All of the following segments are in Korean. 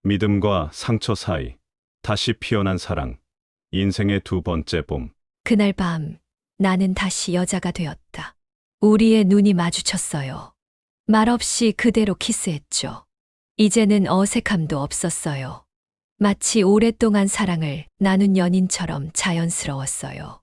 믿음과 상처 사이 다시 피어난 사랑. 인생의 두 번째 봄. 그날 밤 나는 다시 여자가 되었다. 우리의 눈이 마주쳤어요. 말없이 그대로 키스했죠. 이제는 어색함도 없었어요. 마치 오랫동안 사랑을 나눈 연인처럼 자연스러웠어요.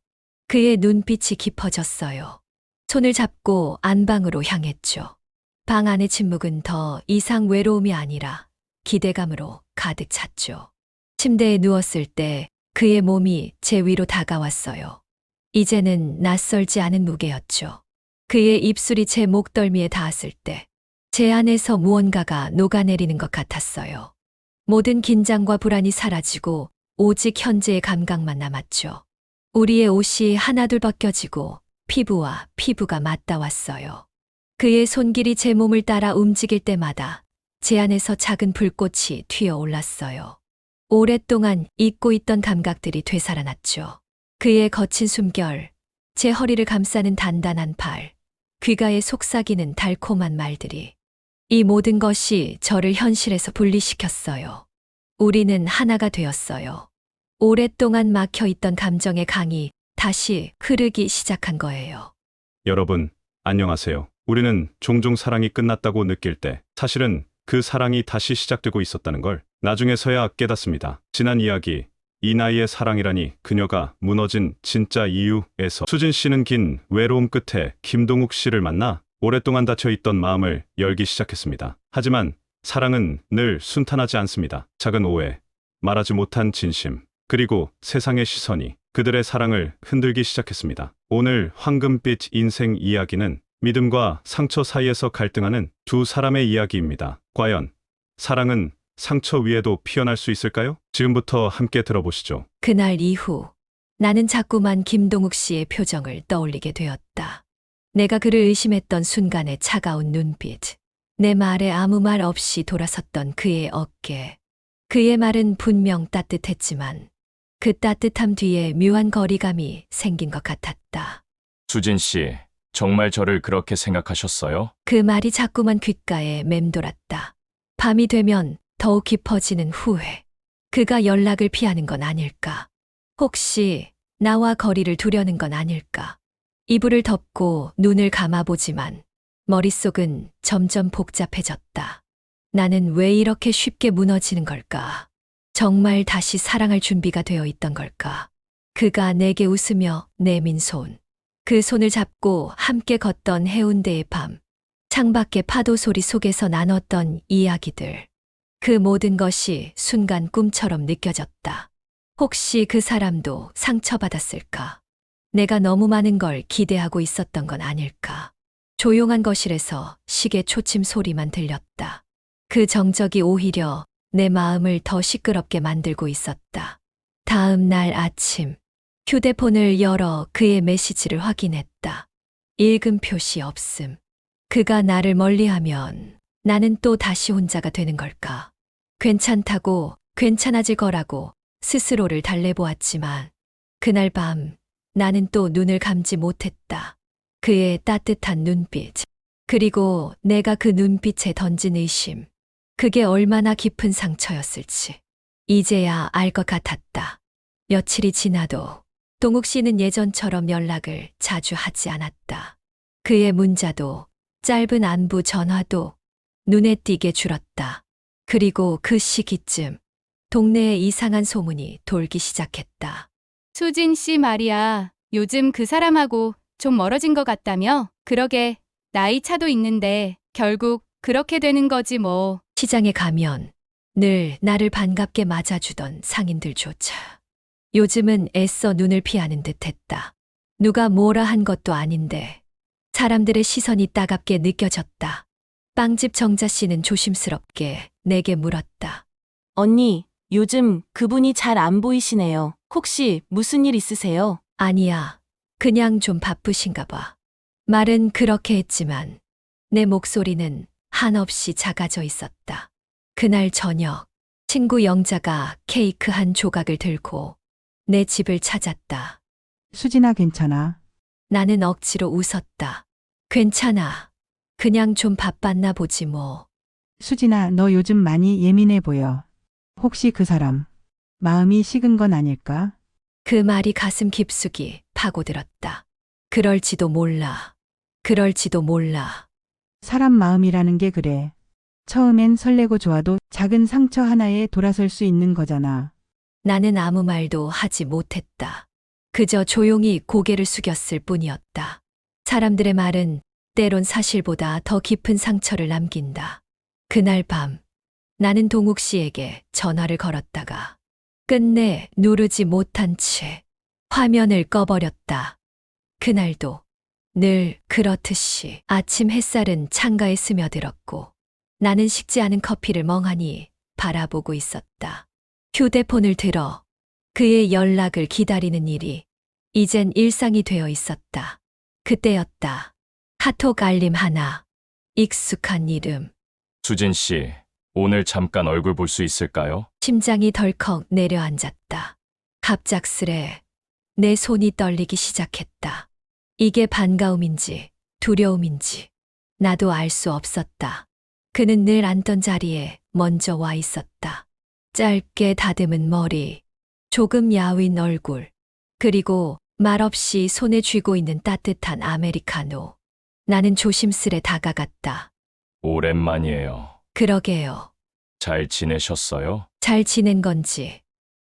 그의 눈빛이 깊어졌어요. 손을 잡고 안방으로 향했죠. 방 안의 침묵은 더 이상 외로움이 아니라 기대감으로 가득 찼죠. 침대에 누웠을 때 그의 몸이 제 위로 다가왔어요. 이제는 낯설지 않은 무게였죠. 그의 입술이 제 목덜미에 닿았을 때 제 안에서 무언가가 녹아내리는 것 같았어요. 모든 긴장과 불안이 사라지고 오직 현재의 감각만 남았죠. 우리의 옷이 하나둘 벗겨지고 피부와 피부가 맞닿았어요. 그의 손길이 제 몸을 따라 움직일 때마다 제 안에서 작은 불꽃이 튀어올랐어요. 오랫동안 잊고 있던 감각들이 되살아났죠. 그의 거친 숨결, 제 허리를 감싸는 단단한 팔, 귓가에 속삭이는 달콤한 말들이. 이 모든 것이 저를 현실에서 분리시켰어요. 우리는 하나가 되었어요. 오랫동안 막혀있던 감정의 강이 다시 흐르기 시작한 거예요. 여러분, 안녕하세요. 우리는 종종 사랑이 끝났다고 느낄 때 사실은 그 사랑이 다시 시작되고 있었다는 걸 나중에서야 깨닫습니다. 지난 이야기, 이 나이의 사랑이라니 그녀가 무너진 진짜 이유에서 수진 씨는 긴 외로움 끝에 김동욱 씨를 만나 오랫동안 닫혀있던 마음을 열기 시작했습니다. 하지만 사랑은 늘 순탄하지 않습니다. 작은 오해, 말하지 못한 진심, 그리고 세상의 시선이 그들의 사랑을 흔들기 시작했습니다. 오늘 황금빛 인생 이야기는 믿음과 상처 사이에서 갈등하는 두 사람의 이야기입니다. 과연 사랑은 상처 위에도 피어날 수 있을까요? 지금부터 함께 들어보시죠. 그날 이후 나는 자꾸만 김동욱 씨의 표정을 떠올리게 되었다. 내가 그를 의심했던 순간의 차가운 눈빛, 내 말에 아무 말 없이 돌아섰던 그의 어깨. 그의 말은 분명 따뜻했지만 그 따뜻함 뒤에 묘한 거리감이 생긴 것 같았다. 수진 씨, 정말 저를 그렇게 생각하셨어요? 그 말이 자꾸만 귓가에 맴돌았다. 밤이 되면 더욱 깊어지는 후회. 그가 연락을 피하는 건 아닐까? 혹시 나와 거리를 두려는 건 아닐까? 이불을 덮고 눈을 감아보지만 머릿속은 점점 복잡해졌다. 나는 왜 이렇게 쉽게 무너지는 걸까? 정말 다시 사랑할 준비가 되어 있던 걸까? 그가 내게 웃으며 내민 손. 그 손을 잡고 함께 걷던 해운대의 밤. 창밖의 파도 소리 속에서 나눴던 이야기들. 그 모든 것이 순간 꿈처럼 느껴졌다. 혹시 그 사람도 상처받았을까? 내가 너무 많은 걸 기대하고 있었던 건 아닐까? 조용한 거실에서 시계 초침 소리만 들렸다. 그 정적이 오히려 내 마음을 더 시끄럽게 만들고 있었다. 다음 날 아침, 휴대폰을 열어 그의 메시지를 확인했다. 읽음 표시 없음. 그가 나를 멀리하면 나는 또 다시 혼자가 되는 걸까? 괜찮다고, 괜찮아질 거라고 스스로를 달래보았지만 그날 밤 나는 또 눈을 감지 못했다. 그의 따뜻한 눈빛, 그리고 내가 그 눈빛에 던진 의심. 그게 얼마나 깊은 상처였을지 이제야 알 것 같았다. 며칠이 지나도 동욱 씨는 예전처럼 연락을 자주 하지 않았다. 그의 문자도 짧은 안부 전화도 눈에 띄게 줄었다. 그리고 그 시기쯤 동네에 이상한 소문이 돌기 시작했다. 수진 씨 말이야. 요즘 그 사람하고 좀 멀어진 것 같다며? 그러게, 나이 차도 있는데 결국 그렇게 되는 거지 뭐. 시장에 가면 늘 나를 반갑게 맞아주던 상인들조차 요즘은 애써 눈을 피하는 듯했다. 누가 뭐라 한 것도 아닌데 사람들의 시선이 따갑게 느껴졌다. 빵집 정자 씨는 조심스럽게 내게 물었다. 언니, 요즘 그분이 잘 안 보이시네요. 혹시 무슨 일 있으세요? 아니야, 그냥 좀 바쁘신가 봐. 말은 그렇게 했지만 내 목소리는 한없이 작아져 있었다. 그날 저녁, 친구 영자가 케이크 한 조각을 들고 내 집을 찾았다. 수진아, 괜찮아. 나는 억지로 웃었다. 괜찮아. 그냥 좀 바빴나 보지 뭐. 수진아, 너 요즘 많이 예민해 보여. 혹시 그 사람 마음이 식은 건 아닐까? 그 말이 가슴 깊숙이 파고들었다. 그럴지도 몰라. 그럴지도 몰라. 사람 마음이라는 게 그래. 처음엔 설레고 좋아도 작은 상처 하나에 돌아설 수 있는 거잖아. 나는 아무 말도 하지 못했다. 그저 조용히 고개를 숙였을 뿐이었다. 사람들의 말은 때론 사실보다 더 깊은 상처를 남긴다. 그날 밤, 나는 동욱 씨에게 전화를 걸었다가 끝내 누르지 못한 채 화면을 꺼버렸다. 그날도 늘 그렇듯이 아침 햇살은 창가에 스며들었고 나는 식지 않은 커피를 멍하니 바라보고 있었다. 휴대폰을 들어 그의 연락을 기다리는 일이 이젠 일상이 되어 있었다. 그때였다. 카톡 알림 하나. 익숙한 이름. 수진 씨, 오늘 잠깐 얼굴 볼 수 있을까요? 심장이 덜컥 내려앉았다. 갑작스레 내 손이 떨리기 시작했다. 이게 반가움인지 두려움인지 나도 알 수 없었다. 그는 늘 앉던 자리에 먼저 와 있었다. 짧게 다듬은 머리, 조금 야윈 얼굴, 그리고 말없이 손에 쥐고 있는 따뜻한 아메리카노. 나는 조심스레 다가갔다. 오랜만이에요. 그러게요. 잘 지내셨어요? 잘 지낸 건지,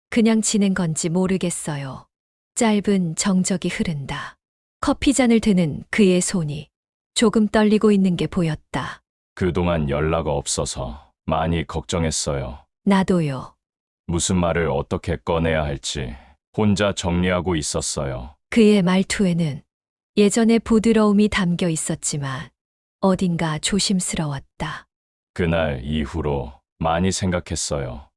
그냥 지낸 건지 모르겠어요. 짧은 정적이 흐른다. 커피잔을 드는 그의 손이 조금 떨리고 있는 게 보였다. 그동안 연락 없어서 많이 걱정했어요. 나도요. 무슨 말을 어떻게 꺼내야 할지 혼자 정리하고 있었어요. 그의 말투에는 예전의 부드러움이 담겨 있었지만 어딘가 조심스러웠다. 그날 이후로 많이 생각했어요.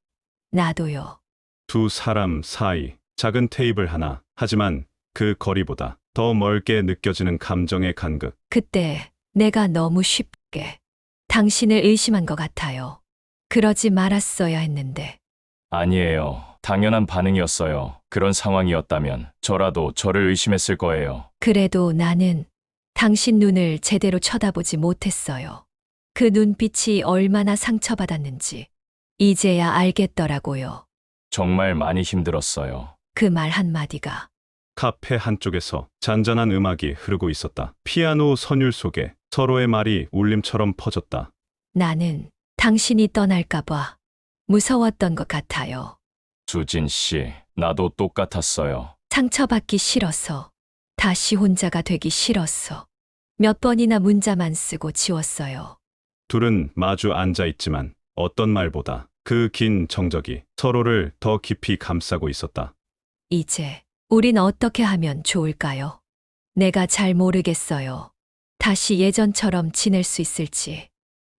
나도요. 두 사람 사이 작은 테이블 하나. 하지만 그 거리보다 더 멀게 느껴지는 감정의 간극. 그때 내가 너무 쉽게 당신을 의심한 것 같아요. 그러지 말았어야 했는데. 아니에요. 당연한 반응이었어요. 그런 상황이었다면 저라도 저를 의심했을 거예요. 그래도 나는 당신 눈을 제대로 쳐다보지 못했어요. 그 눈빛이 얼마나 상처받았는지 이제야 알겠더라고요. 정말 많이 힘들었어요. 그 말 한마디가. 카페 한쪽에서 잔잔한 음악이 흐르고 있었다. 피아노 선율 속에 서로의 말이 울림처럼 퍼졌다. 나는 당신이 떠날까봐 무서웠던 것 같아요. 수진 씨, 나도 똑같았어요. 상처받기 싫어서, 다시 혼자가 되기 싫어서 몇 번이나 문자만 쓰고 지웠어요. 둘은 마주 앉아 있지만 어떤 말보다 그 긴 정적이 서로를 더 깊이 감싸고 있었다. 이제 우린 어떻게 하면 좋을까요? 내가 잘 모르겠어요. 다시 예전처럼 지낼 수 있을지.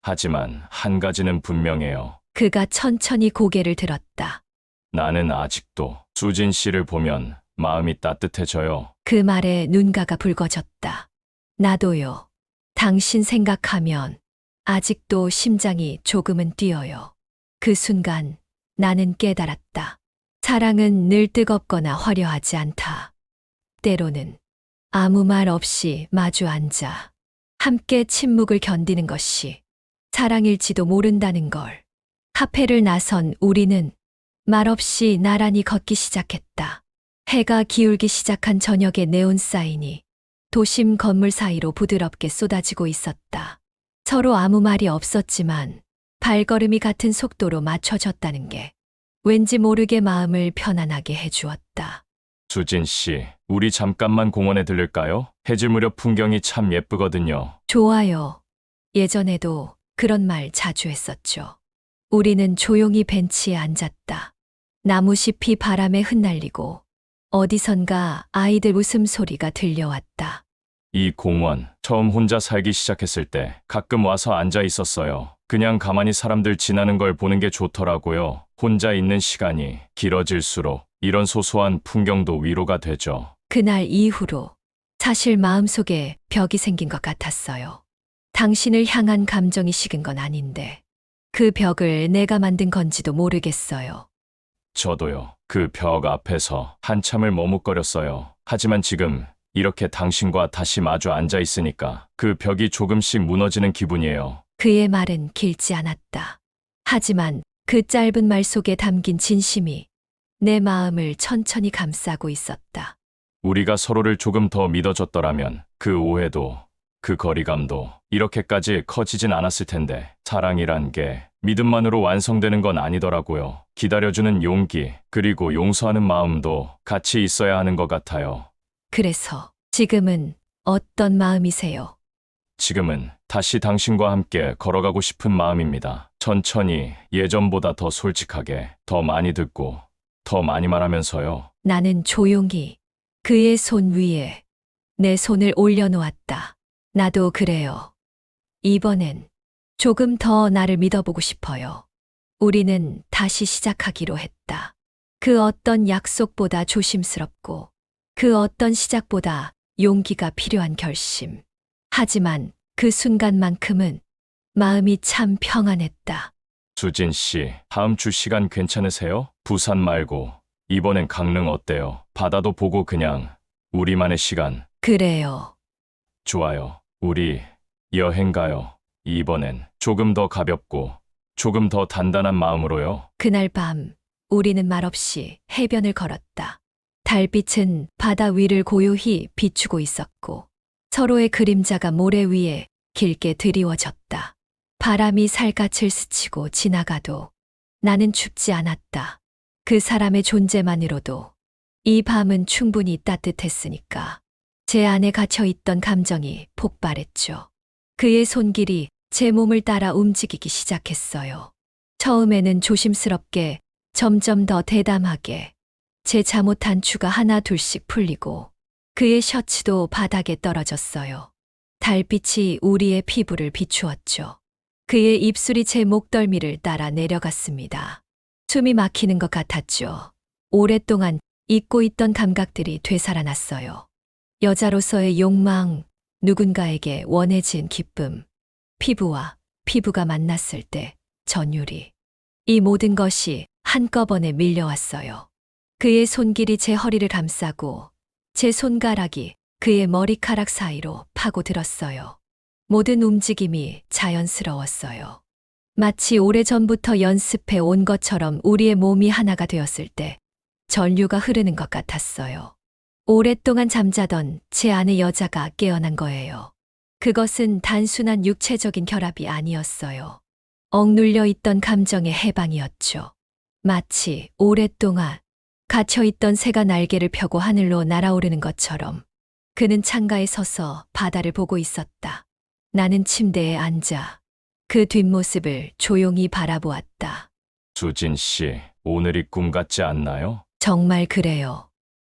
하지만 한 가지는 분명해요. 그가 천천히 고개를 들었다. 나는 아직도 수진 씨를 보면 마음이 따뜻해져요. 그 말에 눈가가 붉어졌다. 나도요. 당신 생각하면 아직도 심장이 조금은 뛰어요. 그 순간 나는 깨달았다. 사랑은 늘 뜨겁거나 화려하지 않다. 때로는 아무 말 없이 마주 앉아 함께 침묵을 견디는 것이 사랑일지도 모른다는 걸. 카페를 나선 우리는 말없이 나란히 걷기 시작했다. 해가 기울기 시작한 저녁의 네온 사인이 도심 건물 사이로 부드럽게 쏟아지고 있었다. 서로 아무 말이 없었지만 발걸음이 같은 속도로 맞춰졌다는 게 왠지 모르게 마음을 편안하게 해주었다. 수진 씨, 우리 잠깐만 공원에 들를까요? 해질 무렵 풍경이 참 예쁘거든요. 좋아요. 예전에도 그런 말 자주 했었죠. 우리는 조용히 벤치에 앉았다. 나무잎이 바람에 흩날리고 어디선가 아이들 웃음소리가 들려왔다. 이 공원, 처음 혼자 살기 시작했을 때 가끔 와서 앉아 있었어요. 그냥 가만히 사람들 지나는 걸 보는 게 좋더라고요. 혼자 있는 시간이 길어질수록 이런 소소한 풍경도 위로가 되죠. 그날 이후로 사실 마음속에 벽이 생긴 것 같았어요. 당신을 향한 감정이 식은 건 아닌데 그 벽을 내가 만든 건지도 모르겠어요. 저도요. 그 벽 앞에서 한참을 머뭇거렸어요. 하지만 지금 이렇게 당신과 다시 마주 앉아 있으니까 그 벽이 조금씩 무너지는 기분이에요. 그의 말은 길지 않았다. 하지만 그 짧은 말 속에 담긴 진심이 내 마음을 천천히 감싸고 있었다. 우리가 서로를 조금 더 믿어줬더라면 그 오해도 그 거리감도 이렇게까지 커지진 않았을 텐데 사랑이란 게 믿음만으로 완성되는 건 아니더라고요. 기다려주는 용기 그리고 용서하는 마음도 같이 있어야 하는 것 같아요. 그래서 지금은 어떤 마음이세요? 지금은 다시 당신과 함께 걸어가고 싶은 마음입니다. 천천히 예전보다 더 솔직하게 더 많이 듣고 더 많이 말하면서요. 나는 조용히 그의 손 위에 내 손을 올려놓았다. 나도 그래요. 이번엔 조금 더 나를 믿어보고 싶어요. 우리는 다시 시작하기로 했다. 그 어떤 약속보다 조심스럽고 그 어떤 시작보다 용기가 필요한 결심. 하지만 그 순간만큼은 마음이 참 평안했다. 수진 씨, 다음 주 시간 괜찮으세요? 부산 말고 이번엔 강릉 어때요? 바다도 보고 그냥 우리만의 시간. 그래요. 좋아요. 우리 여행 가요. 이번엔 조금 더 가볍고 조금 더 단단한 마음으로요. 그날 밤 우리는 말없이 해변을 걸었다. 달빛은 바다 위를 고요히 비추고 있었고 서로의 그림자가 모래 위에 길게 드리워졌다. 바람이 살갗을 스치고 지나가도 나는 춥지 않았다. 그 사람의 존재만으로도 이 밤은 충분히 따뜻했으니까. 제 안에 갇혀있던 감정이 폭발했죠. 그의 손길이 제 몸을 따라 움직이기 시작했어요. 처음에는 조심스럽게, 점점 더 대담하게 제 잠옷 단추가 하나 둘씩 풀리고 그의 셔츠도 바닥에 떨어졌어요. 달빛이 우리의 피부를 비추었죠. 그의 입술이 제 목덜미를 따라 내려갔습니다. 숨이 막히는 것 같았죠. 오랫동안 잊고 있던 감각들이 되살아났어요. 여자로서의 욕망, 누군가에게 원해진 기쁨, 피부와 피부가 만났을 때 전율이. 이 모든 것이 한꺼번에 밀려왔어요. 그의 손길이 제 허리를 감싸고 제 손가락이 그의 머리카락 사이로 파고들었어요. 모든 움직임이 자연스러웠어요. 마치 오래전부터 연습해 온 것처럼 우리의 몸이 하나가 되었을 때 전류가 흐르는 것 같았어요. 오랫동안 잠자던 제 안의 여자가 깨어난 거예요. 그것은 단순한 육체적인 결합이 아니었어요. 억눌려 있던 감정의 해방이었죠. 마치 오랫동안 갇혀있던 새가 날개를 펴고 하늘로 날아오르는 것처럼 그는 창가에 서서 바다를 보고 있었다. 나는 침대에 앉아 그 뒷모습을 조용히 바라보았다. 수진 씨, 오늘이 꿈 같지 않나요? 정말 그래요.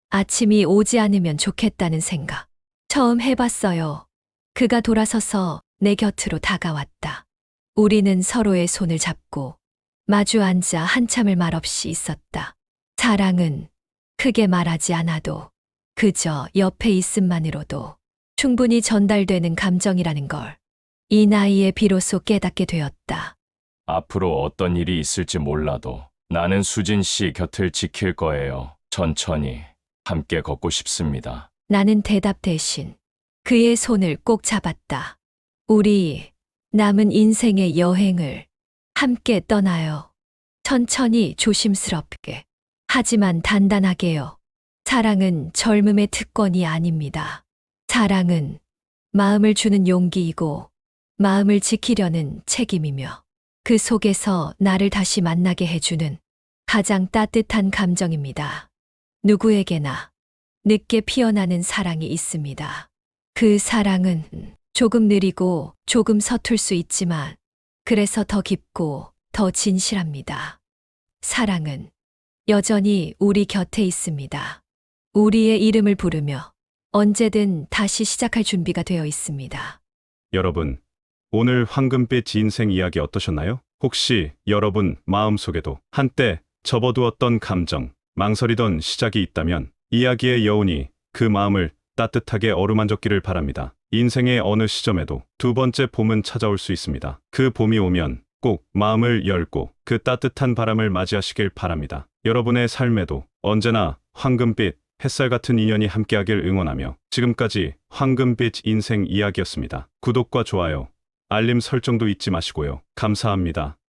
아침이 오지 않으면 좋겠다는 생각. 처음 해봤어요. 그가 돌아서서 내 곁으로 다가왔다. 우리는 서로의 손을 잡고 마주 앉아 한참을 말없이 있었다. 사랑은 크게 말하지 않아도 그저 옆에 있음만으로도 충분히 전달되는 감정이라는 걸 이 나이에 비로소 깨닫게 되었다. 앞으로 어떤 일이 있을지 몰라도 나는 수진 씨 곁을 지킬 거예요. 천천히 함께 걷고 싶습니다. 나는 대답 대신 그의 손을 꼭 잡았다. 우리 남은 인생의 여행을 함께 떠나요. 천천히 조심스럽게. 하지만 단단하게요. 사랑은 젊음의 특권이 아닙니다. 사랑은 마음을 주는 용기이고 마음을 지키려는 책임이며 그 속에서 나를 다시 만나게 해주는 가장 따뜻한 감정입니다. 누구에게나 늦게 피어나는 사랑이 있습니다. 그 사랑은 조금 느리고 조금 서툴 수 있지만 그래서 더 깊고 더 진실합니다. 사랑은 여전히 우리 곁에 있습니다. 우리의 이름을 부르며 언제든 다시 시작할 준비가 되어 있습니다. 여러분, 오늘 황금빛 인생 이야기 어떠셨나요? 혹시 여러분 마음속에도 한때 접어두었던 감정, 망설이던 시작이 있다면 이야기의 여운이 그 마음을 따뜻하게 어루만졌기를 바랍니다. 인생의 어느 시점에도 두 번째 봄은 찾아올 수 있습니다. 그 봄이 오면 꼭 마음을 열고 그 따뜻한 바람을 맞이하시길 바랍니다. 여러분의 삶에도 언제나 황금빛 햇살 같은 인연이 함께하길 응원하며 지금까지 황금빛 인생 이야기였습니다. 구독과 좋아요, 알림 설정도 잊지 마시고요. 감사합니다.